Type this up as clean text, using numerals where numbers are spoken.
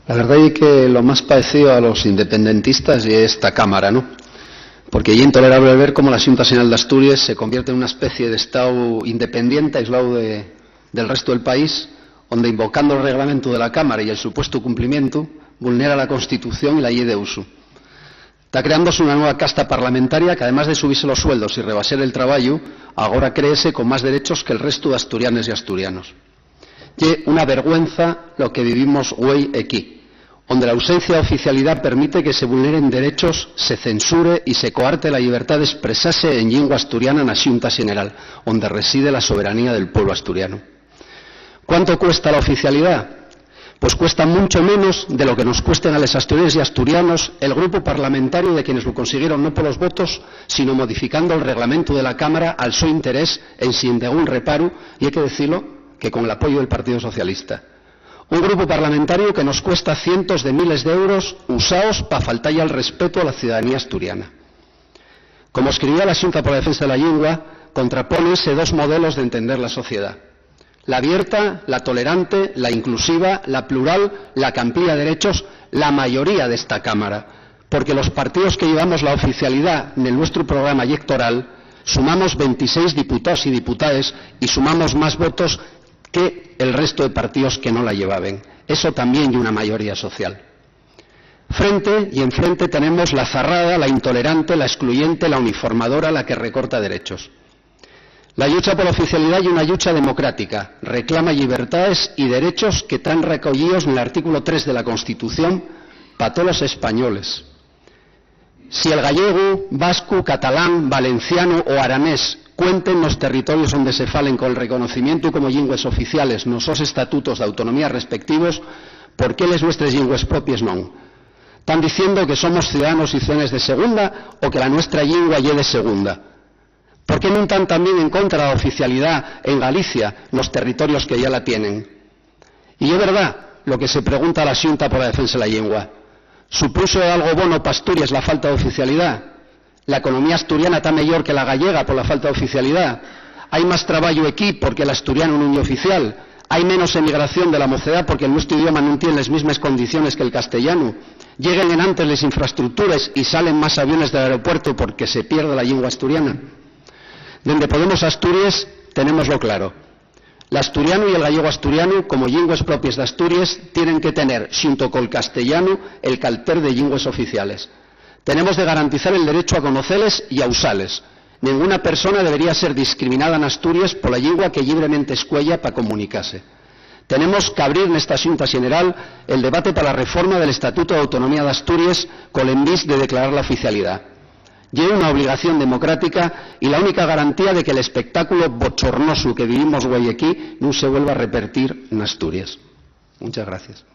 La verdad es que lo más parecido a los independentistas es esta Cámara, ¿no? Porque es intolerable ver cómo la Xunta General de Asturias se convierte en una especie de Estado independiente, aislado del resto del país, donde, invocando el reglamento de la Cámara y el supuesto cumplimiento, vulnera la Constitución y la ley de uso. Está creándose una nueva casta parlamentaria que, además de subirse los sueldos y rebasar el trabajo, ahora créese con más derechos que el resto de asturianes y asturianos. Y una vergüenza lo que vivimos hoy aquí, donde la ausencia de oficialidad permite que se vulneren derechos, se censure y se coarte la libertad de expresarse en lengua asturiana en la Xunta General, donde reside la soberanía del pueblo asturiano. ¿Cuánto cuesta la oficialidad? Pues cuesta mucho menos de lo que nos cuesten a los asturianos y asturianos el grupo parlamentario de quienes lo consiguieron no por los votos, sino modificando el reglamento de la Cámara al su interés en sin ningún reparo, y hay que decirlo, que con el apoyo del Partido Socialista. Un grupo parlamentario que nos cuesta cientos de miles de euros usados para faltar al respeto a la ciudadanía asturiana. Como escribía la Xunta por la Defensa de la Llengua, contrapónense dos modelos de entender la sociedad: la abierta, la tolerante, la inclusiva, la plural, la que amplía derechos, la mayoría de esta Cámara, porque los partidos que llevamos la oficialidad en nuestro programa electoral sumamos 26 diputados y diputadas y sumamos más votos que el resto de partidos que no la llevaban. Eso también y una mayoría social. Frente y enfrente tenemos la zarrada, la intolerante, la excluyente, la uniformadora, la que recorta derechos. La lucha por la oficialidad y una lucha democrática, reclama libertades y derechos que están recogidos en el artículo 3 de la Constitución para todos los españoles. Si el gallego, vasco, catalán, valenciano o aranés cuenten los territorios donde se falen con el reconocimiento como lingües oficiales nos sos estatutos de autonomía respectivos, ¿por qué les nuestras lingües propias no? ¿Están diciendo que somos ciudadanos y ciudadanas de segunda o que la nuestra lengua es de segunda? ¿Por qué no están también en contra de la oficialidad en Galicia, los territorios que ya la tienen? Y es verdad lo que se pregunta a la Xunta por la Defensa de la Lengua. ¿Supuso algo bueno para Asturias la falta de oficialidad? ¿La economía asturiana está mejor que la gallega por la falta de oficialidad? ¿Hay más trabajo aquí porque el asturiano no es oficial? ¿Hay menos emigración de la mocedad porque el nuestro idioma no tiene las mismas condiciones que el castellano? ¿Llegan en antes las infraestructuras y salen más aviones del aeropuerto porque se pierde la lengua asturiana? Donde Podemos Asturias tenemoslo claro. El asturiano y el gallego asturiano, como lingües propias de Asturias, tienen que tener, junto con el castellano, el cartel de lingües oficiales. Tenemos de garantizar el derecho a conocerles y a usarles. Ninguna persona debería ser discriminada en Asturias por la lengua que libremente escuella para comunicarse. Tenemos que abrir en esta Xunta General el debate para la reforma del Estatuto de Autonomía de Asturias con el envís de declarar la oficialidad. Lleva una obligación democrática y la única garantía de que el espectáculo bochornoso que vivimos hoy aquí no se vuelva a repetir en Asturias. Muchas gracias.